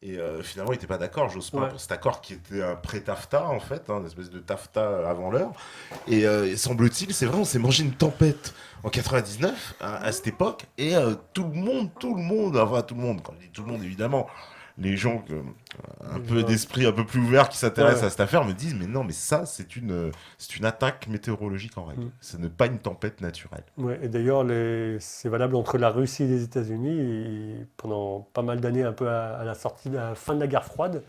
Et finalement, il n'était pas d'accord, Jospin, Ouais. pour cet accord qui était un pré-TAFTA, en fait, une espèce de TAFTA avant l'heure. Et semble-t-il, c'est vrai, on s'est mangé une tempête en 99, à cette époque, et enfin tout le monde, quand je dis tout le monde, évidemment, les gens un Les peu gens- d'esprit un peu plus ouvert qui s'intéressent Ouais. à cette affaire me disent, mais non, mais ça, c'est une attaque météorologique en règle. Mm. Ce n'est pas une tempête naturelle. Ouais. Et d'ailleurs, c'est valable entre la Russie et les États-Unis. Et pendant pas mal d'années, un peu à la sortie, à la fin de la guerre froide,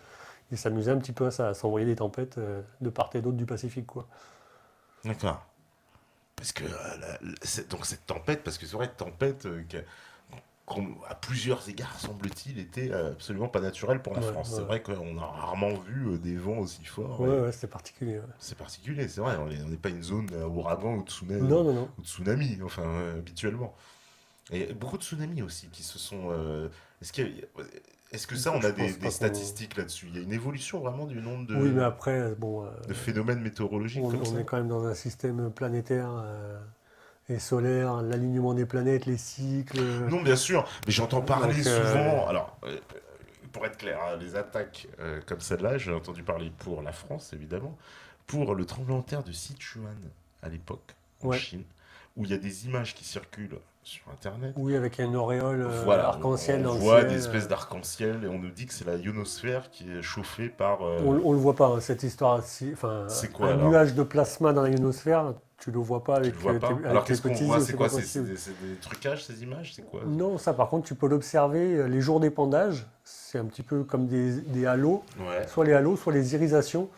ils s'amusaient un petit peu à ça, à s'envoyer des tempêtes de part et d'autre du Pacifique, quoi. D'accord. Parce que donc cette tempête, parce que c'est vrai, tempête à plusieurs égards, semble-t-il, était absolument pas naturelle pour la Ouais, France. C'est ouais. vrai qu'on a rarement vu des vents aussi forts. Ouais, Et ouais, c'était particulier. Ouais. c'est particulier, c'est vrai. On n'est pas une zone ouragan Non, non, non. ou tsunami, enfin, habituellement. Et beaucoup de tsunamis aussi qui se sont. Est-ce est-ce que ça, on Je a pense des pas qu'on. statistiques là-dessus? Il y a une évolution vraiment du nombre Oui, mais après, bon, de phénomènes météorologiques comme on ça? est quand même dans un système planétaire et solaire, l'alignement des planètes, les cycles. Non, bien sûr, mais j'entends parler Donc, souvent. Alors, pour être clair, hein, les attaques comme celle-là, j'ai entendu parler pour la France, évidemment, pour le tremblement de terre de Sichuan à l'époque, en ouais. Chine, où il y a des images qui circulent sur Internet. Oui, avec une auréole Voilà, arc-en-ciel on dans le voit des ciel. espèces d'arc-en-ciel et on nous dit que c'est la ionosphère qui est chauffée par. On le voit pas, hein, cette histoire. Enfin, C'est quoi un alors? nuage de plasma dans la ionosphère, tu le vois pas Tu le vois pas? Alors avec tes qu'est-ce qu'on petits voit? yeux, C'est c'est pas quoi? possible. C'est des trucages ces images? C'est quoi? Non, ça par contre, tu peux l'observer les jours d'épandage. C'est un petit peu comme des halos, Ouais. soit les irisations.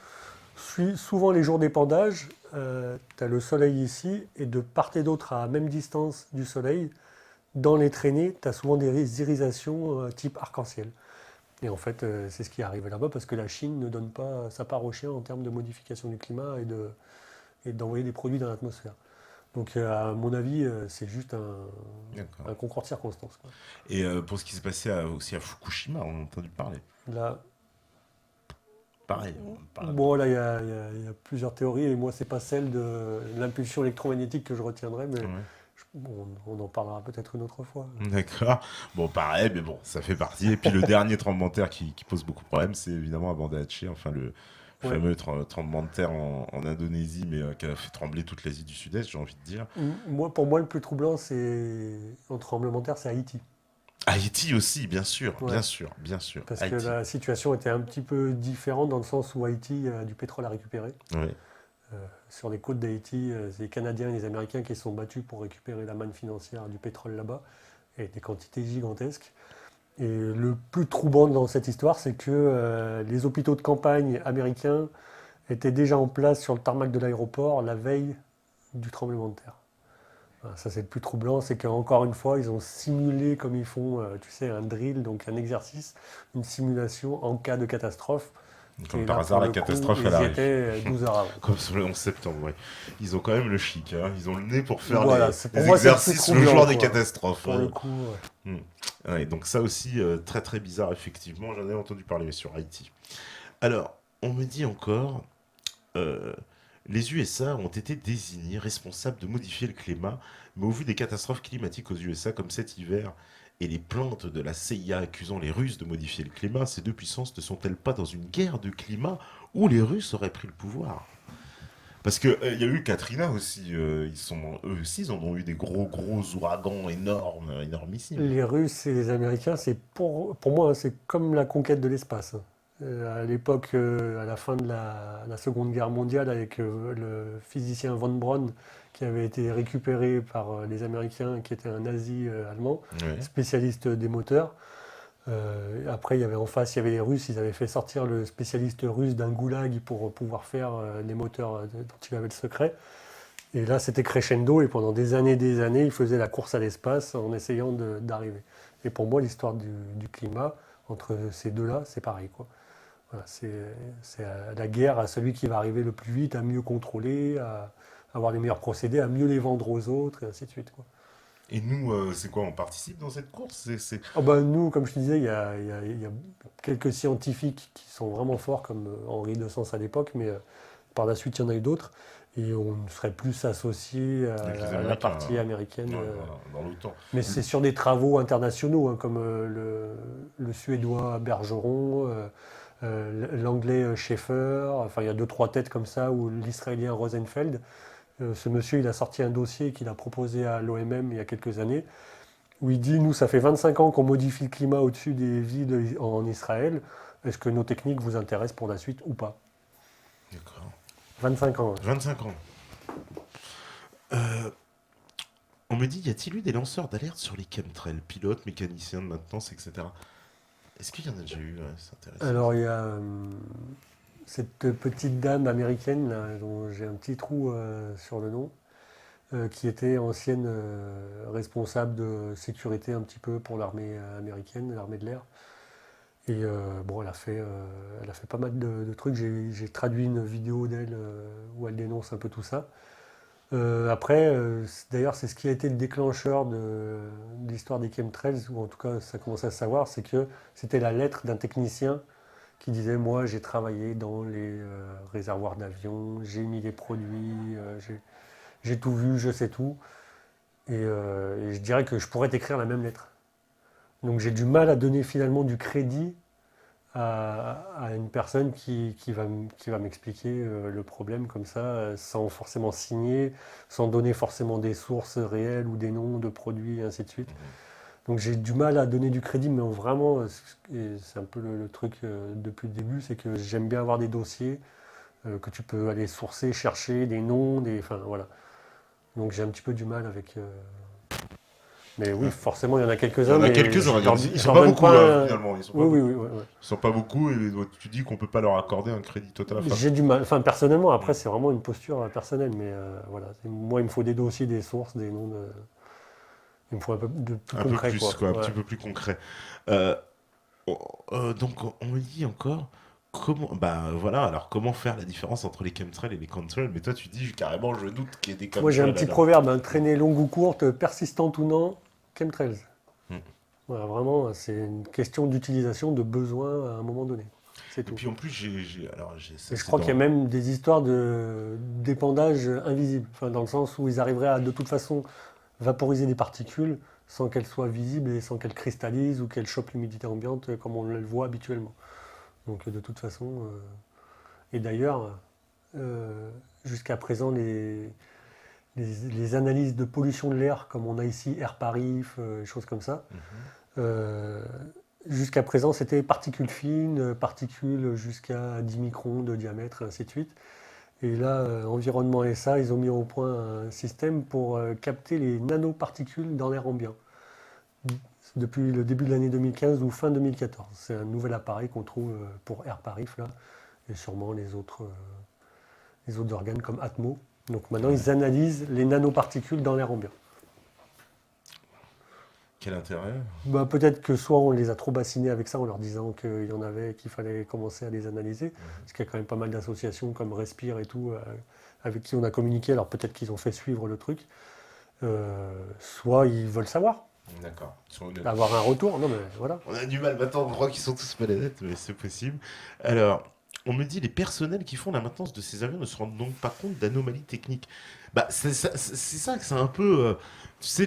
Souvent les jours d'épandage, tu as le soleil ici, et de part et d'autre, à même distance du soleil, dans les traînées, tu as souvent des irisations type arc-en-ciel. Et en fait, c'est ce qui est arrivé là-bas parce que la Chine ne donne pas sa part au chien en termes de modification du climat et d'envoyer des produits dans l'atmosphère. Donc, à mon avis, c'est juste D'accord. un concours de circonstances, quoi. Et pour ce qui s'est passé aussi à Fukushima, on a entendu parler. Là, Pareil, on parle. bon, là, il y a plusieurs théories et moi, c'est pas celle de l'impulsion électromagnétique que je retiendrai, mais Ouais. bon, on en parlera peut-être une autre fois. D'accord. Bon, pareil, mais bon, ça fait partie. Et puis le dernier tremblement de terre qui pose beaucoup de problèmes, c'est évidemment à Banda Aceh, enfin le Ouais. fameux tremblement de terre en Indonésie, mais qui a fait trembler toute l'Asie du Sud-Est, j'ai envie de dire. Pour moi, le plus troublant, c'est en tremblement de terre, c'est Haïti. Haïti aussi, bien sûr, Ouais. bien sûr, bien sûr. Parce que Haïti. la situation était un petit peu différente dans le sens où Haïti a du pétrole à récupérer. Ouais. Sur les côtes d'Haïti, c'est les Canadiens et les Américains qui se sont battus pour récupérer la manne financière du pétrole là-bas, et des quantités gigantesques. Et le plus troublant dans cette histoire, c'est que les hôpitaux de campagne américains étaient déjà en place sur le tarmac de l'aéroport la veille du tremblement de terre. Voilà, ça, c'est le plus troublant, c'est qu'encore une fois, ils ont simulé comme ils font, tu sais, un drill, donc un exercice, une simulation en cas de catastrophe. Comme Et par là, pour hasard, la le coup, catastrophe, elle ils y arrive. étaient 12 heures avant. Comme sur le 11 septembre, ouais. Ils ont quand même le chic, hein. Ils ont le nez pour faire Voilà, pour les moi, c'est le plus exercices le troublant, jour des quoi. catastrophes, Pour le hein. coup, Hmm. Ouais, donc ça aussi, très très bizarre, effectivement. J'en ai entendu parler sur Haïti. Alors, on me dit encore, euh, les USA ont été désignés responsables de modifier le climat, mais au vu des catastrophes climatiques aux USA, comme cet hiver, et les plaintes de la CIA accusant les Russes de modifier le climat, ces deux puissances ne sont-elles pas dans une guerre de climat où les Russes auraient pris le pouvoir? Parce que il y a eu Katrina aussi, eux aussi, ils en ont eu des gros ouragans énormes, énormissimes. les Russes et les Américains, pour moi, hein, c'est comme la conquête de l'espace, hein. À l'époque, à la fin de la Seconde Guerre mondiale, avec le physicien von Braun, qui avait été récupéré par les Américains, qui était un nazi allemand, Ouais. spécialiste des moteurs. Après, il y avait en face, il y avait les Russes, ils avaient fait sortir le spécialiste russe d'un goulag pour pouvoir faire les moteurs dont il avait le secret. Et là, c'était crescendo, et pendant des années, il faisait la course à l'espace en essayant d'arriver. Et pour moi, l'histoire du climat, entre ces deux-là, c'est pareil, quoi. Voilà, c'est la guerre à celui qui va arriver le plus vite, à mieux contrôler, à avoir les meilleurs procédés, à mieux les vendre aux autres, et ainsi de suite, quoi. Et nous, c'est quoi? On participe dans cette course? Oh ben, nous, comme je te disais, il y a quelques scientifiques qui sont vraiment forts, comme Henri de Sens à l'époque, mais par la suite, il y en a eu d'autres. et on serait plus associé Avec les à la Américains, partie américaine. ouais, voilà, dans l'OTAN. Mais c'est sur des travaux internationaux, hein, comme le Suédois Bergeron, l'Anglais Schaeffer, enfin il y a deux, trois têtes comme ça, ou l'Israélien Rosenfeld. Ce monsieur, il a sorti un dossier qu'il a proposé à l'OMM il y a quelques années, où il dit, nous, ça fait 25 ans qu'on modifie le climat au-dessus des villes en Israël. Est-ce que nos techniques vous intéressent pour la suite ou pas? D'accord. 25 ans. 25 ans. Euh, on me dit, y a-t-il eu des lanceurs d'alerte sur les chemtrails, pilotes, mécaniciens de maintenance, etc. Est-ce qu'il y en a déjà eu? Ouais, c'est intéressant. Alors, il y a cette petite dame américaine, là, dont j'ai un petit trou sur le nom, qui était ancienne responsable de sécurité un petit peu pour l'armée américaine, l'armée de l'air. Et bon, elle a fait pas mal de trucs. J'ai traduit une vidéo d'elle où elle dénonce un peu tout ça. Après, d'ailleurs, c'est ce qui a été le déclencheur de l'histoire des chemtrails, ou en tout cas, ça commençait à se savoir, c'est que c'était la lettre d'un technicien qui disait, moi, j'ai travaillé dans les réservoirs d'avions, j'ai mis les produits, j'ai tout vu, je sais tout. Et je dirais que je pourrais t'écrire la même lettre. Donc j'ai du mal à donner finalement du crédit à une personne qui va m'expliquer le problème comme ça, sans forcément signer, sans donner forcément des sources réelles ou des noms de produits, et ainsi de suite. Donc j'ai du mal à donner du crédit, mais vraiment, et c'est un peu le truc depuis le début, c'est que j'aime bien avoir des dossiers que tu peux aller sourcer, chercher, des noms, enfin voilà. Donc j'ai un petit peu du mal avec... Mais oui, forcément, il y en a Il y quelques-uns, en a mais quelques-uns, ils je sont leur pas donne beaucoup, pas. finalement. Ils sont pas Oui, oui, beaucoup. oui, ouais, ouais. Ils sont pas beaucoup, et tu dis qu'on peut pas leur accorder un crédit total. Enfin, J'ai du mal. Enfin, personnellement, après, c'est vraiment une posture personnelle, mais voilà. Moi, il me faut des dossiers, des sources, des noms de. Il me faut un peu de plus un peu concret, plus, quoi. quoi, un Ouais. petit peu plus concret. Euh, donc, on me dit encore. Comment, bah voilà, alors comment faire la différence entre les chemtrails et les contrails? Mais toi, tu dis carrément, je doute qu'il y ait des Moi, j'ai un chemtrails petit alors. proverbe, hein, traînée longue ou courte, persistante ou non, chemtrails. Hmm. Voilà, vraiment, c'est une question d'utilisation, de besoin à un moment donné. C'est Et tout. puis en plus, ça Et je c'est crois qu'il y a dans. même des histoires d'épandage invisible, enfin, dans le sens où ils arriveraient à de toute façon vaporiser des particules sans qu'elles soient visibles et sans qu'elles cristallisent ou qu'elles chopent l'humidité ambiante comme on le voit habituellement. Donc de toute façon, et d'ailleurs, euh, jusqu'à présent, les analyses de pollution de l'air, comme on a ici Air Paris, choses comme ça, Mhm. euh, jusqu'à présent c'était particules fines, particules jusqu'à 10 microns de diamètre, et ainsi de suite. Et là, Environnement SA, ils ont mis au point un système pour capter les nanoparticules dans l'air ambiant. Depuis le début de l'année 2015 ou fin 2014. C'est un nouvel appareil qu'on trouve pour Air Paris, là, et sûrement les autres organes comme Atmo. Donc maintenant, Ouais. ils analysent les nanoparticules dans l'air ambiant. Quel intérêt? Bah, peut-être que soit on les a trop bassinés avec ça en leur disant qu'il y en avait, qu'il fallait commencer à les analyser, parce qu'il y a quand même pas mal d'associations comme Respire et tout, avec qui on a communiqué, alors peut-être qu'ils ont fait suivre le truc. Soit ils veulent savoir, D'accord. Ils sont honnêtes. avoir un retour. Non mais voilà. On a du mal maintenant, on croit qu'ils sont tous malhonnêtes, mais c'est possible. Alors, on me dit les personnels qui font la maintenance de ces avions ne se rendent donc pas compte d'anomalies techniques. Bah, c'est ça que c'est un peu, tu sais,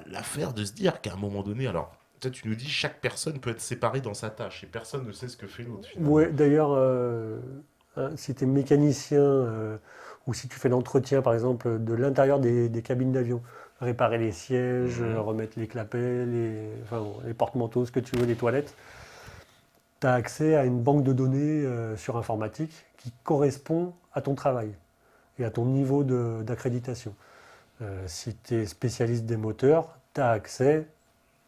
l'affaire de se dire qu'à un moment donné, alors, toi tu nous dis chaque personne peut être séparée dans sa tâche et personne ne sait ce que fait l'autre finalement. Ouais, d'ailleurs, hein, si tu es mécanicien ou si tu fais l'entretien, par exemple, de l'intérieur des cabines d'avion, réparer les sièges, Mhm. remettre les clapets, enfin, bon, les porte-manteaux, ce que tu veux, les toilettes, tu as accès à une banque de données sur informatique qui correspond à ton travail et à ton niveau d'accréditation. Si tu es spécialiste des moteurs, tu as accès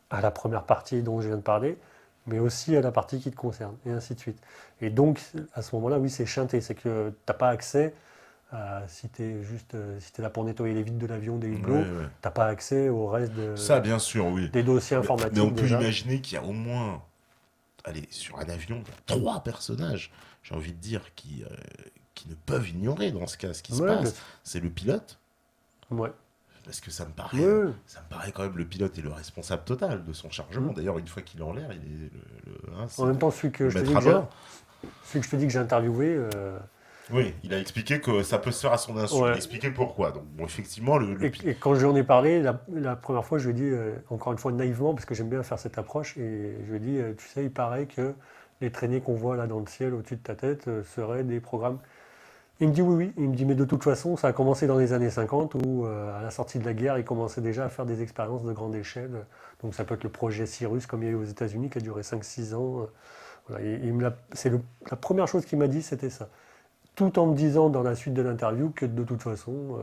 à la première partie dont je viens de parler, mais aussi à la partie qui te concerne, et ainsi de suite. Et donc, à ce moment-là, oui, c'est chanté, c'est que tu n'as pas accès si tu es juste, si tu là pour nettoyer les vitres de l'avion, des Ouais, hublots, tu ouais. n'as pas accès au reste Ça, bien sûr, oui. des dossiers Mais on informatiques peut déjà. imaginer qu'il y a au moins, allez, sur un avion, trois personnages, j'ai envie de dire, qui ne peuvent ignorer dans ce cas ce qui se Ouais, passe. C'est le pilote, ouais. parce que Ouais. ça me paraît quand même le pilote est le responsable total de son chargement. Mm. D'ailleurs, une fois qu'il est en l'air, il est En c'est même temps, celui que le je te maître dis à que j'ai, bord. celui que je te dis que j'ai interviewé, Oui, il a expliqué que ça peut se faire à son insu. Il a Ouais. expliqué pourquoi. Donc, bon, effectivement, Et quand j'en ai parlé, la première fois, je lui ai dit, encore une fois naïvement, parce que j'aime bien faire cette approche, et je lui ai dit, tu sais, il paraît que les traînées qu'on voit là dans le ciel au-dessus de ta tête seraient des programmes. Il me dit oui, oui. Il me dit, mais de toute façon, ça a commencé dans les années 50 où, à la sortie de la guerre, ils commençaient déjà à faire des expériences de grande échelle. Donc ça peut être le projet Cyrus, comme il y a eu aux États-Unis, qui a duré 5-6 ans. Voilà. La première chose qu'il m'a dit, c'était ça. Tout en me disant dans la suite de l'interview que de toute façon,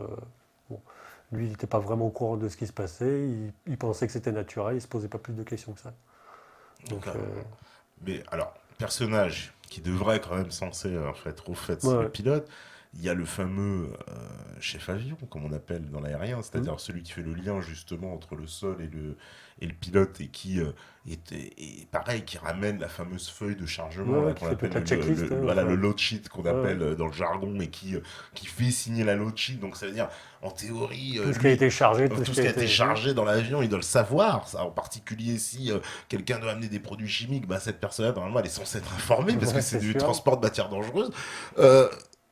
bon, lui, il n'était pas vraiment au courant de ce qui se passait. Il pensait que c'était naturel. Il ne se posait pas plus de questions que ça. Donc, D'accord. Mais alors, personnage qui devrait quand même censé en fait, être au fait, ouais, c'est le ouais. pilote. Il y a le fameux chef avion, comme on appelle dans l'aérien, Hmm. c'est-à-dire celui qui fait le lien justement entre le sol et le pilote et qui est pareil, qui ramène la fameuse feuille de Ouais, chargement là ouais, qui qu'on fait toute appelle la checklist, hein, voilà, le enfin, load sheet qu'on ouais, ouais. appelle dans le jargon et qui fait signer la load sheet. Donc ça veut dire, en théorie, Tout ce qui a lui, été chargé, tout ce tout qui ce a qui a été été. Hmm. chargé dans l'avion, il doit le savoir. Ça, en particulier si quelqu'un doit amener des produits chimiques, bah, cette personne-là, normalement, elle est censée être informée parce que Ouais, c'est c'est du sûr. transport de matières dangereuses. Euh,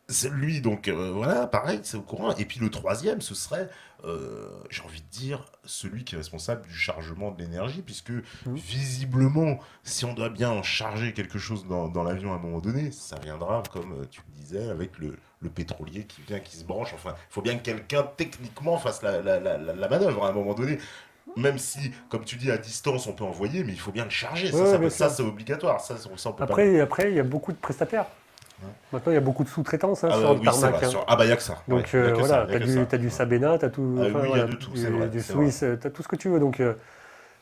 c'est lui, donc voilà, pareil, c'est au courant. Et puis le troisième, ce serait, j'ai envie de dire, celui qui est responsable du chargement de l'énergie, puisque Hmm. visiblement, si on doit bien charger quelque chose dans l'avion à un moment donné, ça viendra, comme tu le disais, avec le pétrolier qui vient, qui se branche. Enfin, il faut bien que quelqu'un, techniquement, fasse la manœuvre à un moment donné. Même si, comme tu dis, à distance, on peut envoyer, mais il faut bien le charger. Ouais, Ça, ouais, ça, bien ça sûr. c'est obligatoire. Ça, on peut pas. Après, il y a beaucoup de prestataires. Hein. Maintenant, il y a beaucoup de sous-traitance hein, Ah sur le oui, c'est tarmac. vrai. Hein. Ah bah, il n'y a que ça. Ouais, Donc il n'y a que ça. voilà, Il n'y tu a as que du, ça. t'as du Ouais. Sabena, tu as tout, Ah enfin, oui, il y a voilà, de tout, c'est du, vrai. du C'est vrai. Swiss, tu as tout ce que tu veux. Donc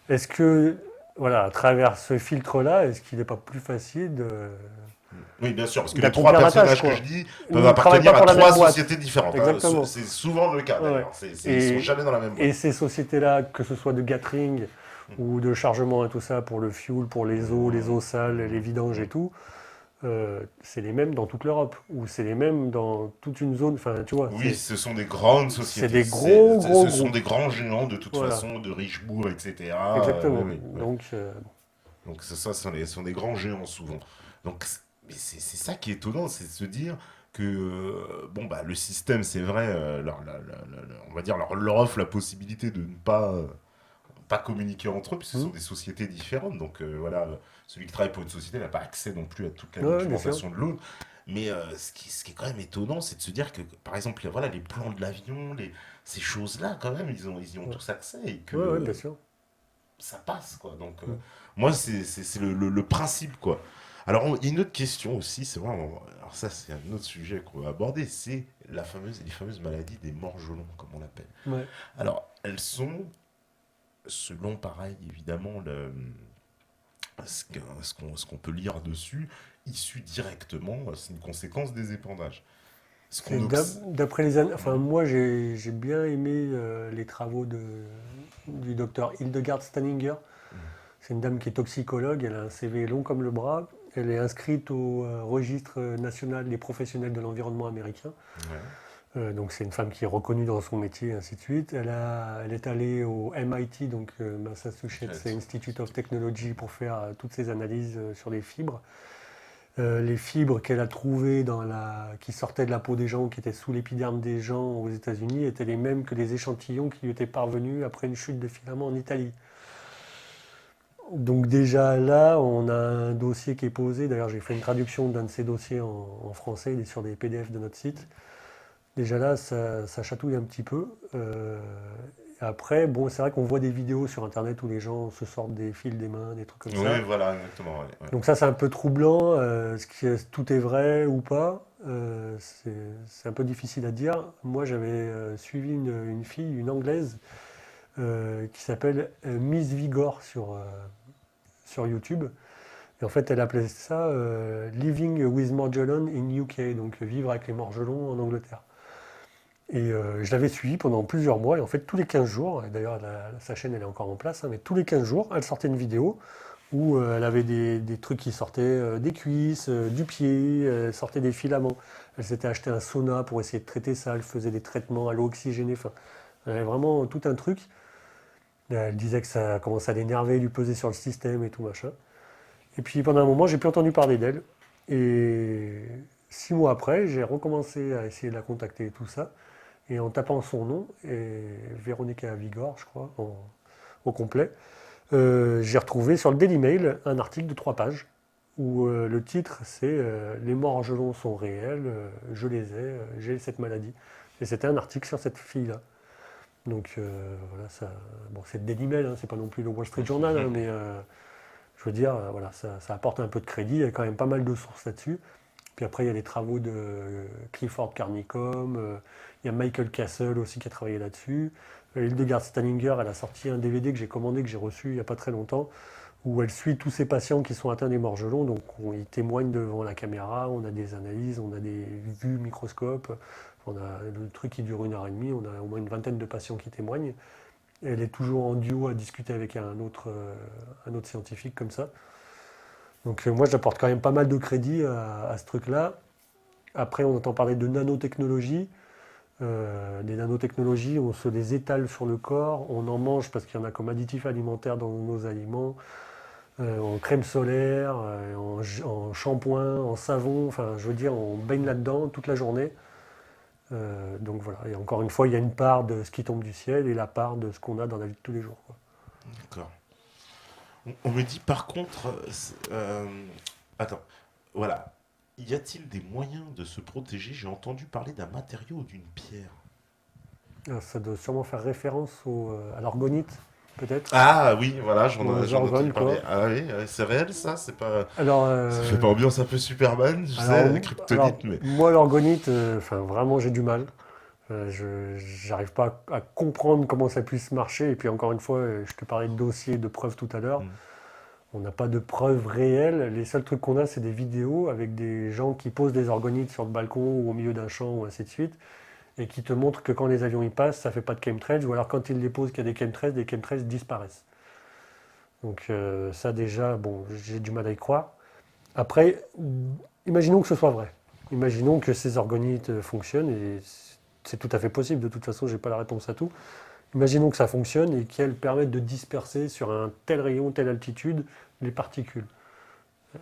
est-ce que, voilà, à travers ce filtre-là, est-ce qu'il n'est pas plus facile Oui, bien sûr, parce que les trois d'accomplir la tâche, personnages que je quoi? dis Ils peuvent ne travaillent pas appartenir à pour la même trois boîte. sociétés différentes. Hein. Exactement. C'est souvent le cas Ouais, ouais. d'ailleurs. Ils sont jamais dans la même Et boîte. ces sociétés-là, que ce soit de Gatring ou de chargement et tout ça, pour le fuel, pour les eaux sales, les vidanges et tout, c'est les mêmes dans toute l'Europe, ou c'est les mêmes dans toute une zone. Enfin, tu vois, Oui, ce sont des grandes c'est sociétés. des gros, gros Ce sont groupes. des grands géants de toute Voilà, façon, de Richebourg, etc. Oui, exactement. oui, oui. Donc, Donc c'est ça, ce sont des grands géants souvent. Donc mais c'est ça qui est étonnant, c'est de se dire que bon bah le système, c'est vrai, on va dire leur offre la possibilité de ne pas communiquer entre eux, puisque ce hmm, sont des sociétés différentes. Donc voilà, celui qui travaille pour une société n'a pas accès non plus à toute la ouais, bien sûr. documentation de l'autre. Mais ce qui est quand même étonnant, c'est de se dire que, par exemple, voilà, les plans de l'avion, ces choses-là, quand même, ils y ont Ouais, tous accès et que ouais, ouais, bien sûr. ça passe, quoi. Donc, Hmm. moi, c'est le principe, quoi. Alors, il y a une autre question aussi, c'est vrai, alors ça, c'est un autre sujet qu'on va aborder, c'est les fameuses maladies des morgelons, comme on l'appelle. Ouais. Alors, elles sont, selon, pareil, évidemment, ce qu'on peut lire dessus, issues directement, c'est une conséquence des épandages. Ce qu'on obs... D'après les années, enfin Ouais. moi j'ai bien aimé les travaux du docteur Hildegard Stanninger. C'est une dame qui est toxicologue, elle a un CV long comme le bras. Elle est inscrite au registre national des professionnels de l'environnement américain. Ouais. Donc c'est une femme qui est reconnue dans son métier, et ainsi de suite. Elle est allée au MIT, donc Massachusetts Institute of Technology, pour faire toutes ces analyses sur les fibres. Les fibres qu'elle a trouvées qui sortaient de la peau des gens, qui étaient sous l'épiderme des gens aux États-Unis, étaient les mêmes que les échantillons qui lui étaient parvenus après une chute de filaments en Italie. Donc déjà là, on a un dossier qui est posé. D'ailleurs, j'ai fait une traduction d'un de ces dossiers en français. Il est sur des PDF de notre site. Déjà là, ça chatouille un petit peu. Après, bon, c'est vrai qu'on voit des vidéos sur Internet où les gens se sortent des fils des mains, des trucs comme Oui, ça. voilà, exactement. Ouais, ouais. Donc ça, c'est un peu troublant. Tout est vrai ou pas, c'est un peu difficile à dire. Moi, j'avais suivi une fille, une Anglaise, qui s'appelle Miss Vigor sur YouTube. Et en fait, elle appelait ça Living with Morgellons in UK, donc vivre avec les morgelons en Angleterre. Et je l'avais suivie pendant plusieurs mois, et en fait, tous les 15 jours, et d'ailleurs, sa chaîne, elle est encore en place, hein, mais tous les 15 jours, elle sortait une vidéo où elle avait des trucs qui sortaient des cuisses, du pied, elle sortait des filaments. Elle s'était acheté un sauna pour essayer de traiter ça, elle faisait des traitements à l'eau oxygénée, enfin, elle avait vraiment tout un truc. Elle disait que ça commençait à l'énerver, lui peser sur le système et tout machin. Et puis pendant un moment, j'ai plus entendu parler d'elle. Et 6 mois après, j'ai recommencé à essayer de la contacter et tout ça. Et en tapant son nom, et Véronica Vigor, je crois, au complet, j'ai retrouvé sur le Daily Mail un article de 3 pages où le titre c'est Les morts-gelons sont réels, je les ai, j'ai cette maladie. Et c'était un article sur cette fille-là. Donc voilà, ça, bon, c'est le Daily Mail, hein, c'est pas non plus le Wall Street Journal, hein, mais je veux dire, voilà, ça apporte un peu de crédit, il y a quand même pas mal de sources là-dessus. Puis après, il y a les travaux de Clifford Carnicom, il y a Michael Castle aussi qui a travaillé là-dessus. Hildegard Stallinger, elle a sorti un DVD que j'ai commandé, que j'ai reçu il n'y a pas très longtemps, où elle suit tous ces patients qui sont atteints des morgelons. Donc ils témoignent devant la caméra, on a des analyses, on a des vues microscopes, on a le truc qui dure 1 heure et demie, on a au moins une vingtaine de patients qui témoignent. Et elle est toujours en duo à discuter avec un autre scientifique comme ça. Donc moi j'apporte quand même pas mal de crédit à ce truc-là. Après on entend parler de nanotechnologie. Les nanotechnologies, on se les étale sur le corps, on en mange parce qu'il y en a comme additifs alimentaires dans nos aliments, en crème solaire, en shampoing, en savon, enfin je veux dire on baigne là-dedans toute la journée. Donc voilà, et encore une fois il y a une part de ce qui tombe du ciel et la part de ce qu'on a dans la vie de tous les jours, quoi. D'accord. On me dit par contre, attends, voilà. Y a-t-il des moyens de se protéger? J'ai entendu parler d'un matériau ou d'une pierre. Alors, ça doit sûrement faire référence à l'orgonite, peut-être, Ah oui, voilà, ou aux j'en ai entendu orgones, parler. quoi. Ah oui, c'est réel ça? C'est pas, Alors, ça fait pas ambiance un peu Superman, je alors, sais, Kryptonite, mais. moi l'orgonite, enfin vraiment j'ai du mal. J'arrive pas à comprendre comment ça puisse marcher. Et puis encore une fois, je te parlais de dossiers, de preuves tout à l'heure. Hmm. On n'a pas de preuves réelles. Les seuls trucs qu'on a, c'est des vidéos avec des gens qui posent des orgonites sur le balcon ou au milieu d'un champ ou ainsi de suite, et qui te montrent que quand les avions y passent, ça fait pas de chemtrails, ou alors quand ils les posent qu'il y a des chemtrails disparaissent. Donc ça déjà, bon, j'ai du mal à y croire. Après, imaginons que ce soit vrai. Imaginons que ces orgonites fonctionnent, et c'est tout à fait possible. De toute façon, j'ai pas la réponse à tout. Imaginons que ça fonctionne et qu'elles permettent de disperser sur un tel rayon, telle altitude, les particules.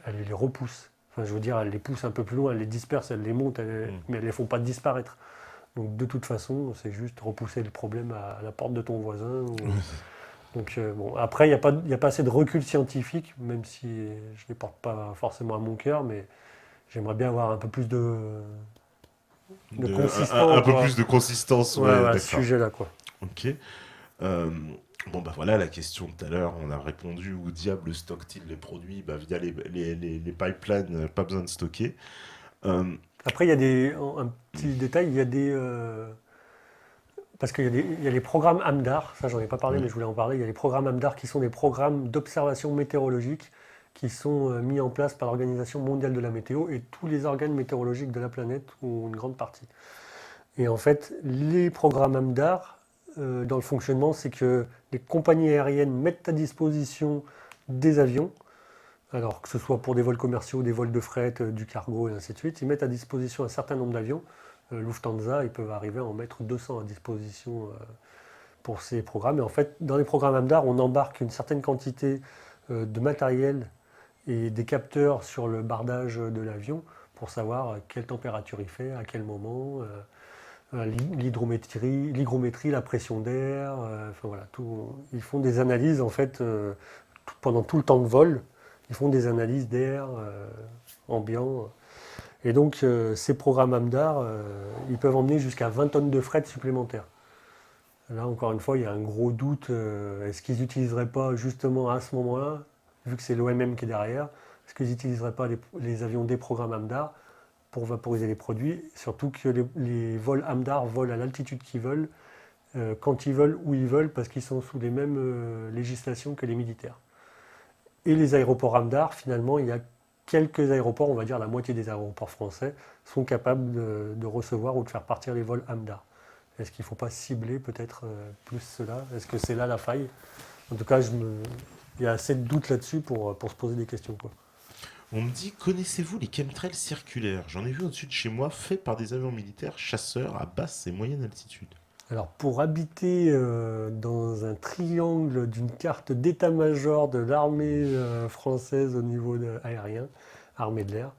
Elle les repousse. Enfin, je veux dire, elle les pousse un peu plus loin, elle les disperse, elle les monte, mais elles ne les font pas disparaître. Donc de toute façon, c'est juste repousser le problème à la porte de ton voisin. Donc bon, après, il y a pas assez de recul scientifique, même si je ne les porte pas forcément à mon cœur, mais j'aimerais bien avoir un peu plus de Un consistance, peu quoi. plus de consistance, Ouais, ouais, ouais, à ce d'accord. sujet-là, quoi. Ok. Euh, bon, bah voilà la question de tout à l'heure. On a répondu où diable stocke-t-il les produits? Bah, via les pipelines, pas besoin de stocker. Euh, Après, il y a un petit détail, il y a parce il y a les programmes AMDAR, ça j'en ai pas parlé, mais oui. je voulais en parler. Il y a les programmes AMDAR qui sont des programmes d'observation météorologique qui sont mis en place par l'Organisation mondiale de la météo, et tous les organes météorologiques de la planète ont une grande partie. Et en fait, les programmes AMDAR, dans le fonctionnement, c'est que les compagnies aériennes mettent à disposition des avions, alors que ce soit pour des vols commerciaux, des vols de fret, du cargo et ainsi de suite. Ils mettent à disposition un certain nombre d'avions. Lufthansa, ils peuvent arriver à en mettre 200 à disposition pour ces programmes. Et en fait, dans les programmes AMDAR, on embarque une certaine quantité de matériel et des capteurs sur le bardage de l'avion pour savoir quelle température il fait, à quel moment, l'hygrométrie, la pression d'air, enfin voilà, ils font des analyses en fait pendant tout le temps de vol. Ils font des analyses d'air ambiant. Et donc ces programmes AMDAR, ils peuvent emmener jusqu'à 20 tonnes de fret supplémentaires. Là encore une fois, il y a un gros doute. Est-ce qu'ils n'utiliseraient pas justement à ce moment-là, vu que c'est l'OMM qui est derrière, est-ce qu'ils n'utiliseraient pas les avions des programmes AMDAR pour vaporiser les produits? Surtout que les vols AMDAR volent à l'altitude qu'ils veulent, quand ils veulent, où ils veulent, parce qu'ils sont sous les mêmes législations que les militaires. Et les aéroports AMDAR, finalement, il y a quelques aéroports, on va dire la moitié des aéroports français, sont capables de recevoir ou de faire partir les vols AMDAR. Est-ce qu'il ne faut pas cibler peut-être plus cela? Est-ce que c'est là la faille? En tout cas, il y a assez de doutes là-dessus pour se poser des questions, quoi. On me dit, connaissez-vous les chemtrails circulaires? J'en ai vu au-dessus de chez moi, faits par des avions militaires chasseurs à basse et moyenne altitude. Alors, pour habiter dans un triangle d'une carte d'état-major de l'armée française au niveau aérien, armée de l'air,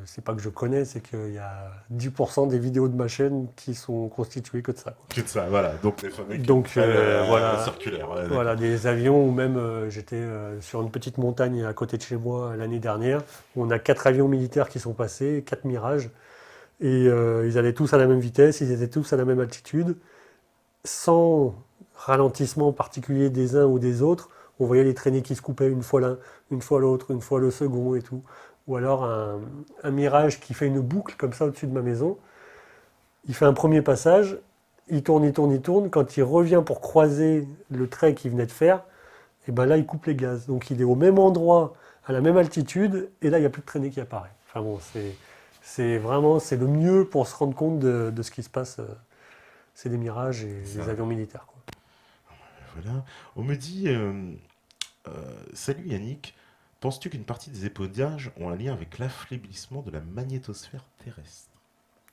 C'est pas que je connais, c'est qu'il y a 10% des vidéos de ma chaîne qui sont constituées que de ça, quoi. Que de ça, voilà. Donc les fameux Donc voilà, circulaires. Ouais, voilà, d'accord. des avions, ou même j'étais sur une petite montagne à côté de chez moi l'année dernière, où on a 4 avions militaires qui sont passés, 4 Mirages, et ils allaient tous à la même vitesse, ils étaient tous à la même altitude, sans ralentissement particulier des uns ou des autres. On voyait les traînées qui se coupaient une fois l'un, une fois l'autre, une fois le second et tout. Ou alors un Mirage qui fait une boucle comme ça au-dessus de ma maison. Il fait un premier passage, il tourne, il tourne, il tourne. Quand il revient pour croiser le trait qu'il venait de faire, et ben là, il coupe les gaz. Donc il est au même endroit, à la même altitude, et là, il n'y a plus de traînée qui apparaît. Enfin bon, c'est vraiment c'est le mieux pour se rendre compte de ce qui se passe. C'est des Mirages et Ça, des avions militaires, quoi. voilà. On me dit, salut Yannick, penses-tu qu'une partie des épaudiages ont un lien avec l'affaiblissement de la magnétosphère terrestre?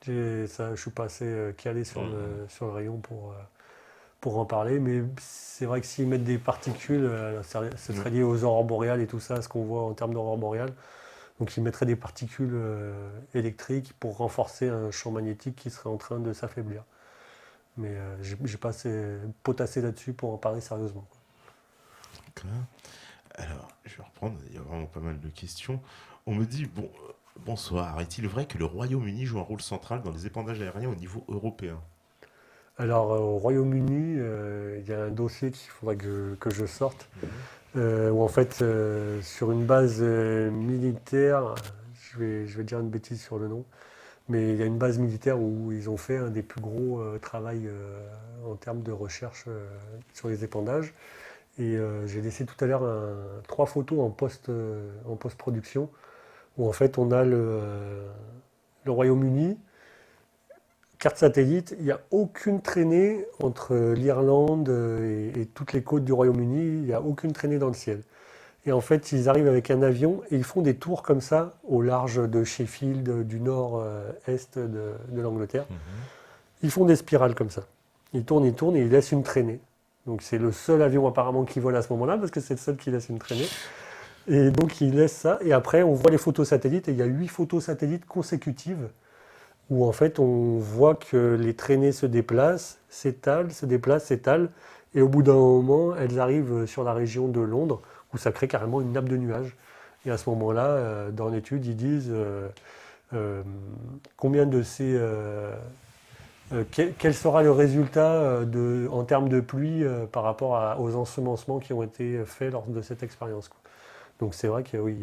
Je suis pas assez calé Mhm. sur le rayon pour en parler, mais c'est vrai que s'ils mettent des particules, ce Ouais. serait lié aux aurores boréales et tout ça, ce qu'on voit en termes d'aurores boréales. Donc ils mettraient des particules électriques pour renforcer un champ magnétique qui serait en train de s'affaiblir. Mais j'ai pas assez potassé là-dessus pour en parler sérieusement. D'accord. Alors, je vais reprendre, il y a vraiment pas mal de questions. On me dit, bon, bonsoir, est-il vrai que le Royaume-Uni joue un rôle central dans les épandages aériens au niveau européen? Alors au Royaume-Uni, il y a un dossier qu'il faudrait que je sorte, Mhm. où en fait, sur une base militaire, je vais dire une bêtise sur le nom, mais il y a une base militaire où ils ont fait un des plus gros travaux en termes de recherche sur les épandages. Et j'ai laissé tout à l'heure 3 photos en post-production, où en fait on a le Royaume-Uni, carte satellite, il n'y a aucune traînée entre l'Irlande et toutes les côtes du Royaume-Uni, il n'y a aucune traînée dans le ciel. Et en fait, ils arrivent avec un avion et ils font des tours comme ça au large de Sheffield, du nord-est de l'Angleterre. Mhm. Ils font des spirales comme ça. Ils tournent et ils laissent une traînée. Donc c'est le seul avion apparemment qui vole à ce moment-là parce que c'est le seul qui laisse une traînée. Et donc ils laissent ça et après on voit les photos satellites et il y a 8 photos satellites consécutives où en fait on voit que les traînées se déplacent, s'étalent, se déplacent, s'étalent et au bout d'un moment elles arrivent sur la région de Londres où ça crée carrément une nappe de nuages. Et à ce moment-là, dans l'étude, ils disent euh, combien de ces quel sera le résultat en termes de pluie par rapport aux ensemencements qui ont été faits lors de cette expérience, quoi. Donc c'est vrai qu'ils oui,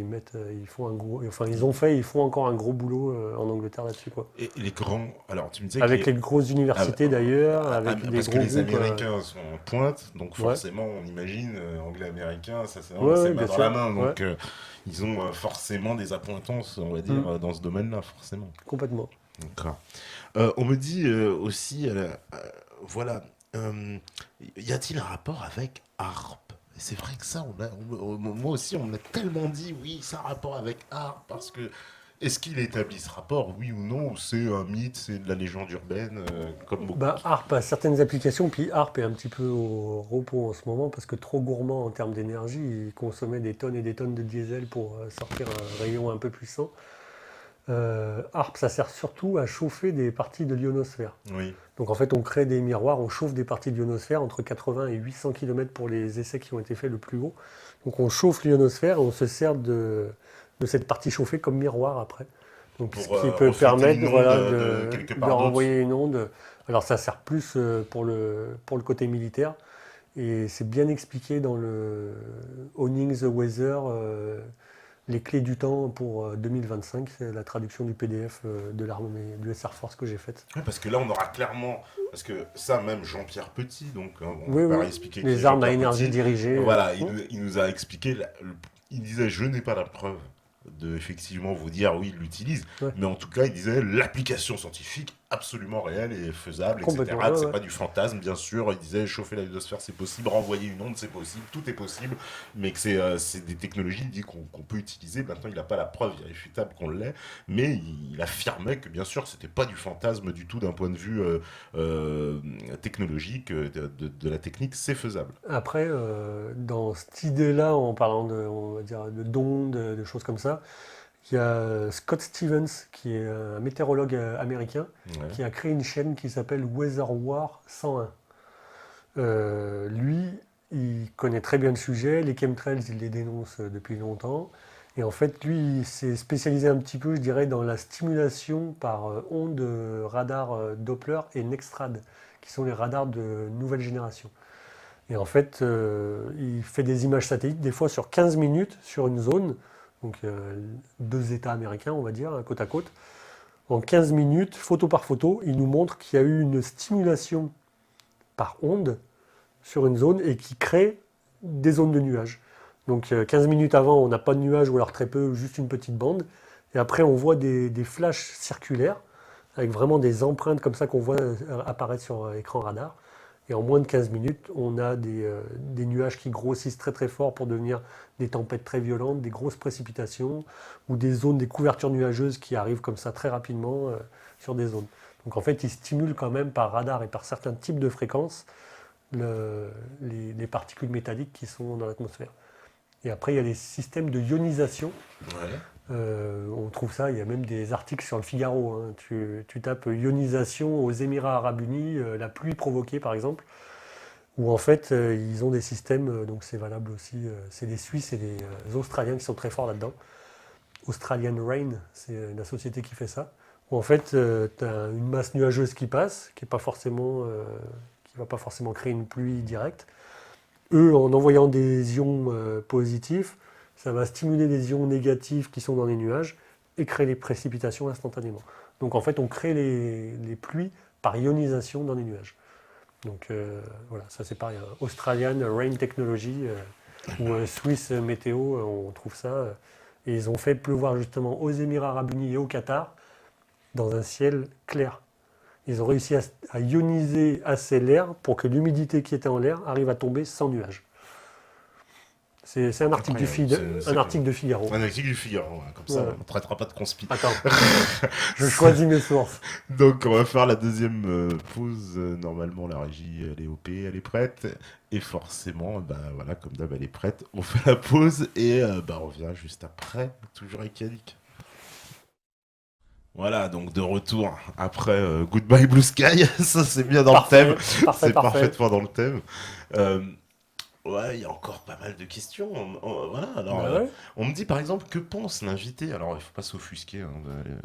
ils font un gros, enfin ils ont fait, ils font encore un gros boulot en Angleterre là-dessus, quoi. Et les grands. Alors, tu me disais que Avec les grosses ah, universités d'ailleurs, avec des parce que gros les groupes. Américains sont en pointe, donc Ouais, forcément, on imagine, anglais-américain, ça c'est ouais, vraiment c'est ouais, main bien dans la sûr. main, Ouais. donc ils ont forcément des appointances, on va dire, Mm, dans ce domaine-là, forcément. complètement. D'accord. On me dit aussi, voilà, euh, y a-t-il un rapport avec ARP? C'est vrai que ça, moi aussi, on me l'a tellement dit, oui, ça a un rapport avec ARP, parce que est-ce qu'il établit ce rapport, oui ou non, ou c'est un mythe, c'est de la légende urbaine, comme beaucoup Bah, ARP a certaines applications, puis ARP est un petit peu au repos en ce moment parce que trop gourmand en termes d'énergie, il consommait des tonnes et des tonnes de diesel pour sortir un rayon un peu puissant. ARP, ça sert surtout à chauffer des parties de l'ionosphère. Oui, Donc en fait, on crée des miroirs, on chauffe des parties de l'ionosphère entre 80 et 800 km pour les essais qui ont été faits le plus haut. Donc on chauffe l'ionosphère et on se sert de cette partie chauffée comme miroir après. Donc ce pour qui peut refléter permettre une onde voilà, de quelque de part d'autre. renvoyer une onde. Alors ça sert plus pour le côté militaire. Et c'est bien expliqué dans le Owning the Weather, les clés du temps pour 2025, c'est la traduction du PDF de l'armée du SR Force que j'ai faite. Ouais, parce que là, on aura clairement, parce que ça, même Jean-Pierre Petit, donc on Oui, va pas oui, réexpliquer qui est les armes à Jean-Pierre énergie Petit, dirigée. voilà, il nous a expliqué, il disait, je n'ai pas la preuve de effectivement vous dire oui, il l'utilise, Ouais, mais en tout cas, il disait l'application scientifique absolument réelle et faisable, complètement. etc. Que Ouais, c'est ouais. pas du fantasme, bien sûr. Il disait chauffer la biosphère, c'est possible, renvoyer une onde, c'est possible, tout est possible, mais que c'est des technologies il dit, qu'on peut utiliser. Maintenant, il n'a pas la preuve irréfutable qu'on l'ait, mais il affirmait que bien sûr, c'était pas du fantasme du tout d'un point de vue euh, technologique, de la technique, c'est faisable. Après, dans cette idée-là, en parlant de, on va dire, de d'ondes, de choses comme ça, Il y a Scott Stevens, qui est un météorologue américain, Ouais. qui a créé une chaîne qui s'appelle Weather War 101. Lui, il connaît très bien le sujet, les chemtrails, il les dénonce depuis longtemps. Et en fait, lui, il s'est spécialisé un petit peu, je dirais, dans la stimulation par ondes radar Doppler et Nextrad, qui sont les radars de nouvelle génération. Et en fait, il fait des images satellites, des fois sur 15 minutes, sur une zone, donc deux États américains, on va dire, côte à côte. En 15 minutes, photo par photo, il nous montre qu'il y a eu une stimulation par onde sur une zone et qui crée des zones de nuages. Donc 15 minutes avant, on n'a pas de nuages ou alors très peu, juste une petite bande. Et après, on voit des flashs circulaires avec vraiment des empreintes comme ça qu'on voit apparaître sur écran radar. Et en moins de 15 minutes, on a des nuages qui grossissent très très fort pour devenir des tempêtes très violentes, des grosses précipitations ou des zones, des couvertures nuageuses qui arrivent comme ça très rapidement sur des zones. Donc en fait, ils stimulent quand même par radar et par certains types de fréquences les particules métalliques qui sont dans l'atmosphère. Et après, il y a les systèmes de ionisation. Ouais. On trouve ça, il y a même des articles sur le Figaro. Hein. Tu tapes ionisation aux Émirats Arabes Unis, la pluie provoquée par exemple, où en fait ils ont des systèmes, donc c'est valable aussi, c'est les Suisses et les Australiens qui sont très forts là-dedans. Australian Rain, c'est la société qui fait ça. Où en fait tu as une masse nuageuse qui passe, qui ne va pas forcément créer une pluie directe. Eux, en envoyant des ions positifs, ça va stimuler les ions négatifs qui sont dans les nuages et créer les précipitations instantanément. Donc en fait, on crée les pluies par ionisation dans les nuages. Donc voilà, ça c'est pareil. Australian Rain Technology ou Swiss Météo, on trouve ça. Et ils ont fait pleuvoir justement aux Émirats Arabes Unis et au Qatar dans un ciel clair. Ils ont réussi à ioniser assez l'air pour que l'humidité qui était en l'air arrive à tomber sans nuages. C'est un article, un article de Figaro. Un article du Figaro, hein, comme ça Ouais. on ne traitera pas de conspi. Attends, je choisis mes sources. Donc on va faire la deuxième pause. Normalement la régie elle est OP, elle est prête. Et forcément, ben voilà, comme d'hab elle est prête. On fait la pause et on revient juste après, toujours avec Yannick. Voilà, donc de retour après Goodbye Blue Sky, ça c'est bien dans le thème, Parfait, c'est parfait. parfaitement dans le thème. Ouais, il y a encore pas mal de questions. Voilà, alors, Bah ouais. on me dit par exemple, que pense l'invité? Alors il faut pas s'offusquer, hein,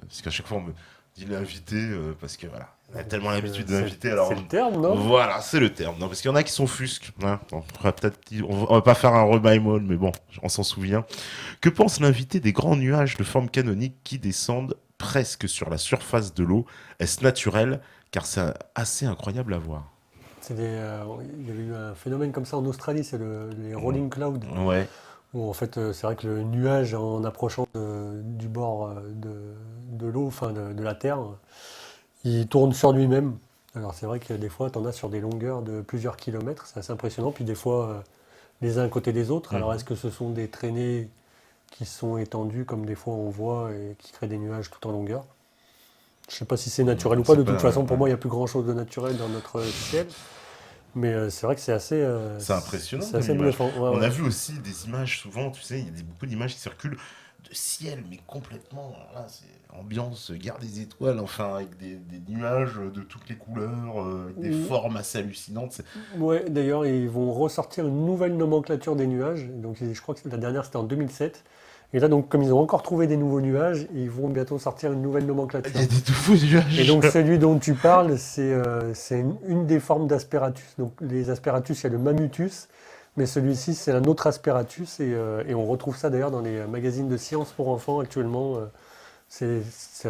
parce qu'à chaque fois on me dit l'invité, parce que voilà, on a tellement l'habitude de l'inviter. Alors C'est le terme, non? voilà, c'est le terme. Non, parce qu'il y en a qui s'offusquent. Hein. On va pas faire un revival, mais bon, on s'en souvient. Que pense l'invité des grands nuages de forme canonique qui descendent presque sur la surface de l'eau? Est-ce naturel? Car c'est assez incroyable à voir. Il y avait eu un phénomène comme ça en Australie, c'est les rolling clouds. Ouais. Où en fait, c'est vrai que le nuage, en approchant du bord de l'eau, enfin de la terre, il tourne sur lui-même. Alors c'est vrai que des fois, tu en as sur des longueurs de plusieurs kilomètres, c'est assez impressionnant. Puis des fois, les uns à côté des autres. Alors est-ce que ce sont des traînées qui sont étendues, comme des fois on voit, et qui créent des nuages tout en longueur? Je ne sais pas si c'est naturel ou pas. De toute façon, pour moi, il n'y a plus grand-chose de naturel dans notre ciel. Mais c'est vrai que c'est assez, C'est impressionnant. c'est assez bluffant. Ouais, On ouais. a vu aussi des images, souvent, tu sais, il y a beaucoup d'images qui circulent de ciel, mais complètement, là, c'est ambiance guerre des étoiles, enfin, avec des nuages de toutes les couleurs, avec des formes assez hallucinantes. Ouais, d'ailleurs, ils vont ressortir une nouvelle nomenclature des nuages. Donc, je crois que la dernière, c'était en 2007. Et là, donc, comme ils ont encore trouvé des nouveaux nuages, ils vont bientôt sortir une nouvelle nomenclature. Il y a des nouveaux nuages. Et donc, celui dont tu parles, c'est une des formes d'asperatus. Donc, les asperatus, il y a le mammutus, mais celui-ci, c'est un autre asperatus. Et on retrouve ça d'ailleurs dans les magazines de sciences pour enfants actuellement. Ça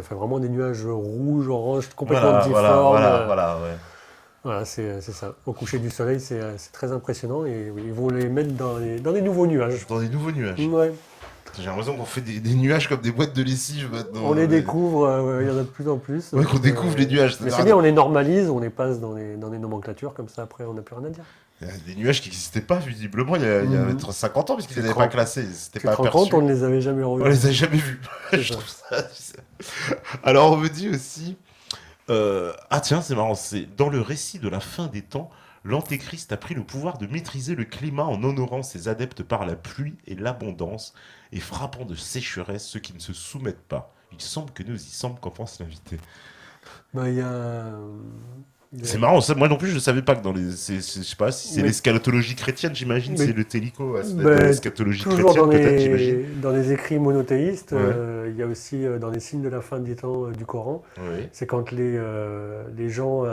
fait vraiment des nuages rouges, orange, complètement difformes. Ouais. Voilà, c'est ça. Au coucher du soleil, c'est très impressionnant. Et oui, ils vont les mettre dans les nouveaux nuages. Dans des nouveaux nuages. Ouais. J'ai l'impression qu'on fait des nuages comme des boîtes de lessive maintenant. On les découvre, il y en a de plus en plus. Ouais, qu'on découvre les nuages. Mais c'est bien, on les normalise, on les passe dans les nomenclatures, comme ça après on n'a plus rien à dire. Il y a des nuages qui n'existaient pas visiblement il y a 50 ans, puisqu'ils Tu te n'étaient rends- pas classés. C'était Tu pas te rends aperçu. compte, on ne les avait jamais On revus. les a jamais vus. C'est Je ça. trouve ça. Alors on me dit aussi. Ah tiens, c'est marrant. C'est dans le récit de la fin des temps, l'Antéchrist a pris le pouvoir de maîtriser le climat en honorant ses adeptes par la pluie et l'abondance et frappant de sécheresse ceux qui ne se soumettent pas. Il semble que nous y sommes, qu'en pense l'invité. Ben, il y a- C'est marrant, ça, moi non plus je savais pas que dans les. Je sais pas si c'est mais, l'eschatologie chrétienne, j'imagine, mais c'est le télico, de ben, l'eschatologie toujours chrétienne, peut-être, j'imagine. dans les écrits monothéistes, Ouais, il y a aussi dans les signes de la fin des temps du Coran, ouais. c'est quand les gens,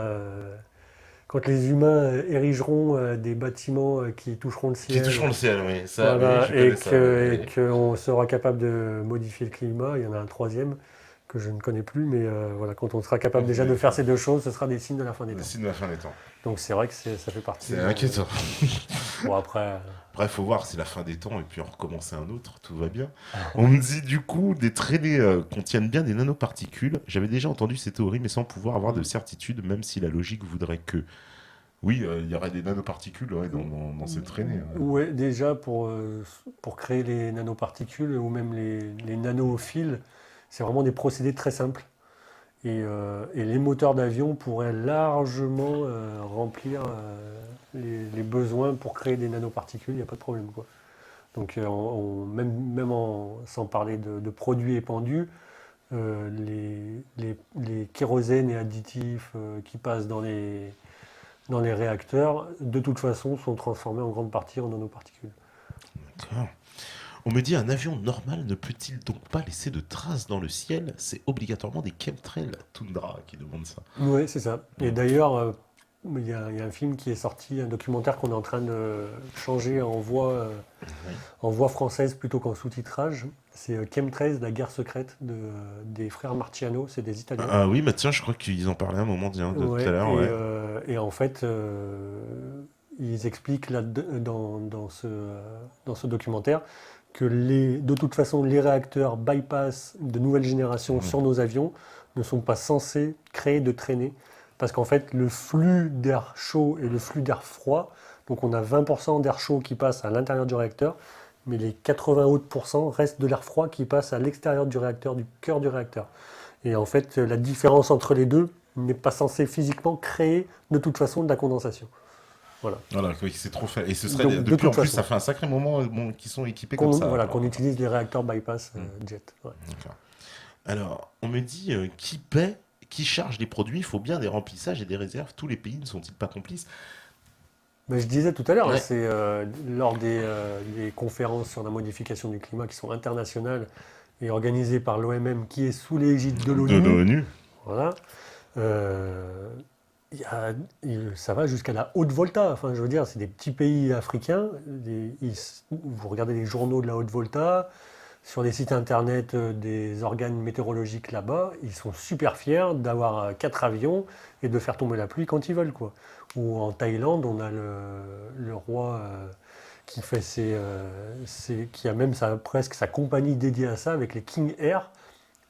quand les humains érigeront des bâtiments qui toucheront le Qui ciel, toucheront le ciel, oui, ça, oui, voilà, je connais ça. et Oui. qu'on sera capable de modifier le climat. Il y en a un troisième que je ne connais plus, mais voilà, quand on sera capable déjà de faire ces deux choses, ce sera des signes de la fin des Le temps. signe de la fin des temps. Donc c'est vrai que ça fait partie. C'est inquiétant. Bon après, Bref, faut voir, c'est la fin des temps et puis on recommence un autre, tout va bien. On me dit du coup, des traînées contiennent bien des nanoparticules. J'avais déjà entendu ces théories, mais sans pouvoir avoir de certitude, même si la logique voudrait que. Oui, il y aurait des nanoparticules ouais, dans ces traînées. ouais, déjà pour créer les nanoparticules ou même les nanophiles, c'est vraiment des procédés très simples. Et les moteurs d'avion pourraient largement remplir les besoins pour créer des nanoparticules, il n'y a pas de problème, quoi. Donc sans parler de produits épandus, les kérosènes et additifs qui passent dans les réacteurs, de toute façon, sont transformés en grande partie en nanoparticules. D'accord. On me dit un avion normal ne peut-il donc pas laisser de traces dans le ciel? C'est obligatoirement des chemtrails Tundra qui demande ça. Oui, c'est ça. Et Mm. d'ailleurs, il y a un film qui est sorti, un documentaire qu'on est en train de changer en voix française plutôt qu'en sous-titrage. C'est Chemtrails, la guerre secrète des frères Marciano, c'est des Italiens. Ah oui, bah tiens, je crois qu'ils en parlaient un moment de tout à Ouais, l'heure, ouais. et en fait, ils expliquent dans ce documentaire que de toute façon, les réacteurs bypass de nouvelle génération Mm. sur nos avions ne sont pas censés créer de traînées. Parce qu'en fait, le flux d'air chaud et le flux d'air froid, donc on a 20% d'air chaud qui passe à l'intérieur du réacteur, mais les 80 autres % restent de l'air froid qui passe à l'extérieur du réacteur, du cœur du réacteur. Et en fait, la différence entre les deux n'est pas censée physiquement créer de toute façon de la condensation. Voilà. Voilà, oui, c'est trop fait. Et ce serait Donc, de depuis en toute plus, façon, ça fait un sacré moment qu'ils sont équipés comme ça. voilà, Alors, qu'on utilise les réacteurs bypass Mm. jet. Ouais. D'accord. Alors, on me dit qui paie, qui charge les produits, il faut bien des remplissages et des réserves. Tous les pays ne sont-ils pas complices? Mais je disais tout à l'heure, Ouais. c'est lors des conférences sur la modification du climat qui sont internationales et organisées par l'OMM qui est sous l'égide de De l'ONU. l'ONU. Voilà. Il y a- Ça va jusqu'à la haute volta. Enfin, je veux dire, c'est des petits pays africains. Vous regardez les journaux de la haute volta, sur les sites internet des organes météorologiques là-bas, ils sont super fiers d'avoir 4 avions et de faire tomber la pluie quand ils veulent, quoi. Ou en Thaïlande, on a le roi qui fait qui a même presque sa compagnie dédiée à ça avec les King Air,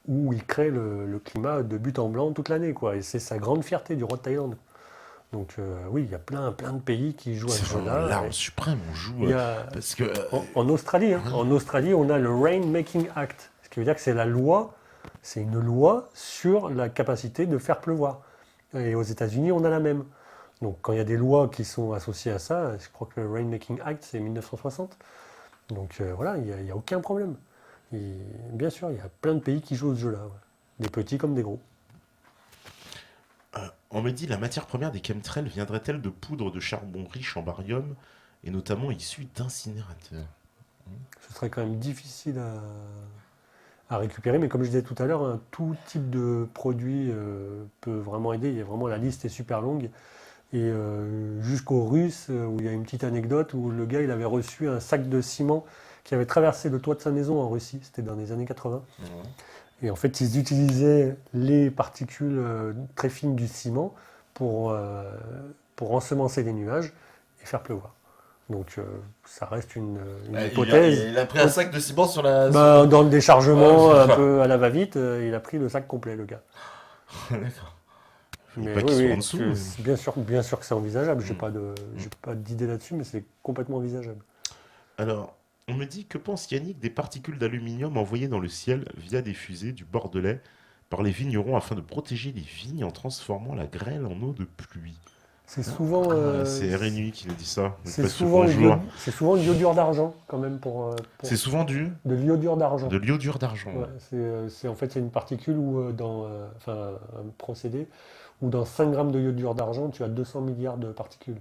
où il crée le climat de but en blanc toute l'année, quoi. Et c'est sa grande fierté du roi de Thaïlande. Donc oui, il y a plein de pays qui jouent à C'est ce vraiment jeu-là. l'arme suprême, on joue. Il y a, Parce que. en Australie, hein, en Australie, on a le Rainmaking Act, ce qui veut dire que c'est une loi sur la capacité de faire pleuvoir. Et aux États-Unis, on a la même. Donc quand il y a des lois qui sont associées à ça, je crois que le Rainmaking Act, c'est 1960. Donc voilà, il n'y a aucun problème. Bien sûr, il y a plein de pays qui jouent au jeu-là, ouais. Des petits comme des gros. On me dit la matière première des chemtrails viendrait-elle de poudre de charbon riche en barium et notamment issue d'incinérateurs? Ce serait quand même difficile à récupérer, mais comme je disais tout à l'heure, hein, tout type de produit peut vraiment aider. La liste est super longue. Et jusqu'aux Russes, où il y a une petite anecdote où le gars il avait reçu un sac de ciment qui avait traversé le toit de sa maison en Russie, c'était dans les années 80. Ouais. Et en fait, ils utilisaient les particules très fines du ciment pour ensemencer les nuages et faire pleuvoir. Donc ça reste une hypothèse. Il a pris un sac de ciment sur la. Dans le déchargement, Ouais, un peu à la va-vite, il a pris le sac complet, le gars. D'accord. Faut Mais pas qu'ils soient en oui, dessous. bien sûr que c'est envisageable. J'ai Mm. pas d'idée là-dessus, mais c'est complètement envisageable. Alors, on me dit que pense Yannick des particules d'aluminium envoyées dans le ciel via des fusées du Bordelais par les vignerons afin de protéger les vignes en transformant la grêle en eau de pluie? C'est souvent, C'est RNUI qui nous dit ça. Il c'est passe ce souvent, bonjour. c'est souvent de l'iodure d'argent, quand même, C'est souvent de l'iodure d'argent. de l'iodure d'argent. Ouais, en fait, c'est une particule où, enfin, un procédé où dans 5 grammes de iodure d'argent, tu as 200 milliards de particules,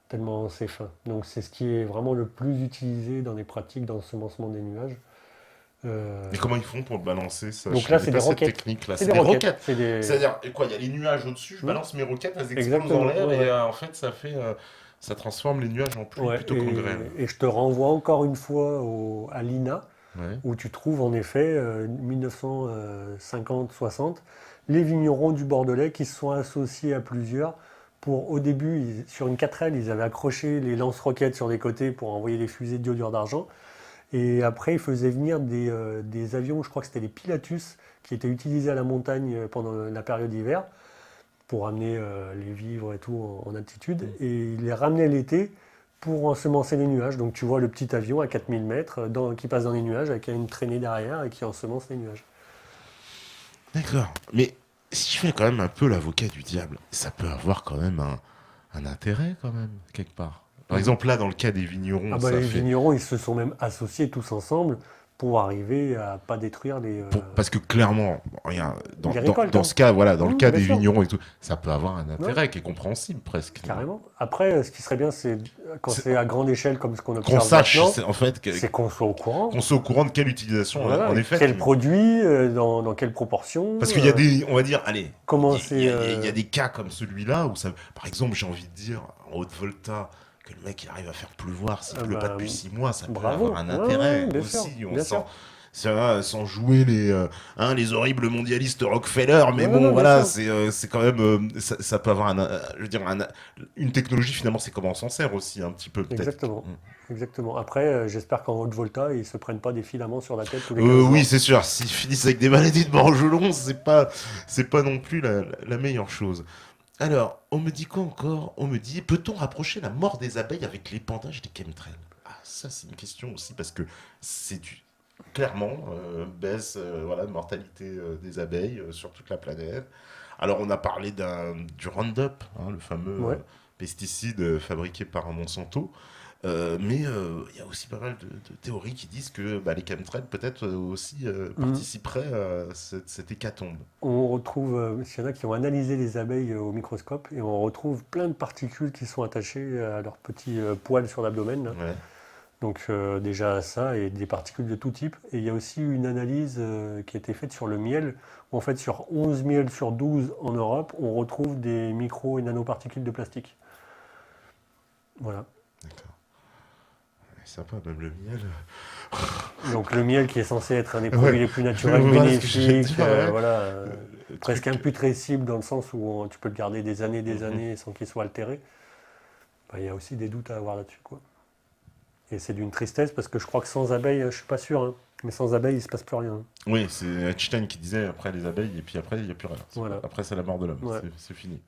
tellement c'est fin. Donc c'est ce qui est vraiment le plus utilisé dans les pratiques d'ensemencement des nuages. Euh, Mais comment ils font pour le balancer ça? donc Je là, connais c'est pas des cette roquettes. technique-là. C'est C'est des des roquettes. roquettes. C'est des... C'est-à-dire, et quoi, il y a les nuages au-dessus, je Hmm. balance mes roquettes, elles explosent Exactement, en l'air ouais, et ouais. en fait, ça transforme les nuages en pluie Ouais, plutôt qu'en grêle. et je te renvoie encore une fois à l'INA, Ouais. où tu trouves en effet 1950-60 les vignerons du Bordelais qui se sont associés à plusieurs pour, au début, sur une 4L, ils avaient accroché les lance-roquettes sur les côtés pour envoyer les fusées d'iodure d'argent. Et après, ils faisaient venir des avions, je crois que c'était les Pilatus, qui étaient utilisés à la montagne pendant la période d'hiver pour amener les vivres et tout en altitude. Et ils les ramenaient l'été pour ensemencer les nuages. Donc tu vois le petit avion à 4000 mètres qui passe dans les nuages avec une traînée derrière et qui ensemence les nuages. D'accord. Mais si je fais quand même un peu l'avocat du diable, ça peut avoir quand même un intérêt, quand même, quelque part. Par exemple, là, dans le cas des vignerons, Ah bah, ça les fait. vignerons, ils se sont même associés tous ensemble pour arriver à pas détruire les... Parce que clairement, regarde, Les récoltes, dans hein. ce cas, voilà, dans le cas Bien des sûr. vignerons et tout, ça peut avoir un intérêt qui est compréhensible presque. Carrément. Après, ce qui serait bien, c'est quand C'est- c'est à grande échelle comme ce qu'on Qu'on observe sache, maintenant, en fait, c'est qu'on soit au courant. qu'on soit au courant de quelle utilisation, Voilà, en effet. quel produit, dans quelle proportion. Parce qu'il y a des, on va dire, allez, Comment il y a des cas comme celui-là où ça, par exemple, j'ai envie de dire, en haute volta, que le mec il arrive à faire pleuvoir s'il Ah pleut pas bah, depuis 6 mois, ça peut bravo. avoir un Ouais, intérêt ouais, bien aussi. sûr, On bien sent, sûr. sans jouer les horribles mondialistes Rockefeller, mais Ouais, bon, bien voilà, sûr. c'est quand même, ça peut avoir je veux dire, une technologie finalement, c'est comment on s'en sert aussi un petit peu peut-être. Exactement. Mm. Exactement. Après, j'espère qu'en haute volta, ils se prennent pas des filaments sur la tête tous les 15 jours. Oui, c'est sûr. S'ils finissent avec des maladies de Morgelon, c'est pas non plus la meilleure chose. Alors, on me dit quoi encore? On me dit, peut-on rapprocher la mort des abeilles avec l'épandage des chemtrails? Ah, ça, c'est une question aussi, parce que c'est clairement, baisse voilà, de mortalité des abeilles sur toute la planète. Alors, on a parlé du Roundup, hein, le fameux Ouais. pesticide fabriqué par Monsanto. Mais il y a aussi pas mal de théories qui disent que les chemtrails peut-être aussi participeraient à cette hécatombe. On retrouve, il y en a qui ont analysé les abeilles au microscope et on retrouve plein de particules qui sont attachées à leurs petits poils sur l'abdomen, là. Ouais. Donc déjà ça et des particules de tout type. Et il y a aussi une analyse qui a été faite sur le miel, où en fait sur 11 miels sur 12 en Europe, on retrouve des micro et nanoparticules de plastique. Voilà. D'accord. Sympa, même le miel. Donc le miel qui est censé être un des produits les plus naturels, Voilà ce que j'allais bénéfiques, dire, ouais. voilà, Le presque truc- imputrescible dans le sens où tu peux le garder des Mhm. années sans qu'il soit altéré. Il y a aussi des doutes à avoir là-dessus, quoi. Et c'est d'une tristesse parce que je crois que sans abeilles, je suis pas sûr, hein, mais sans abeilles, il se passe plus rien. Oui, c'est Einstein qui disait après les abeilles, et puis après, il n'y a plus rien. Voilà. Après, c'est la mort de l'homme. Ouais. C'est fini.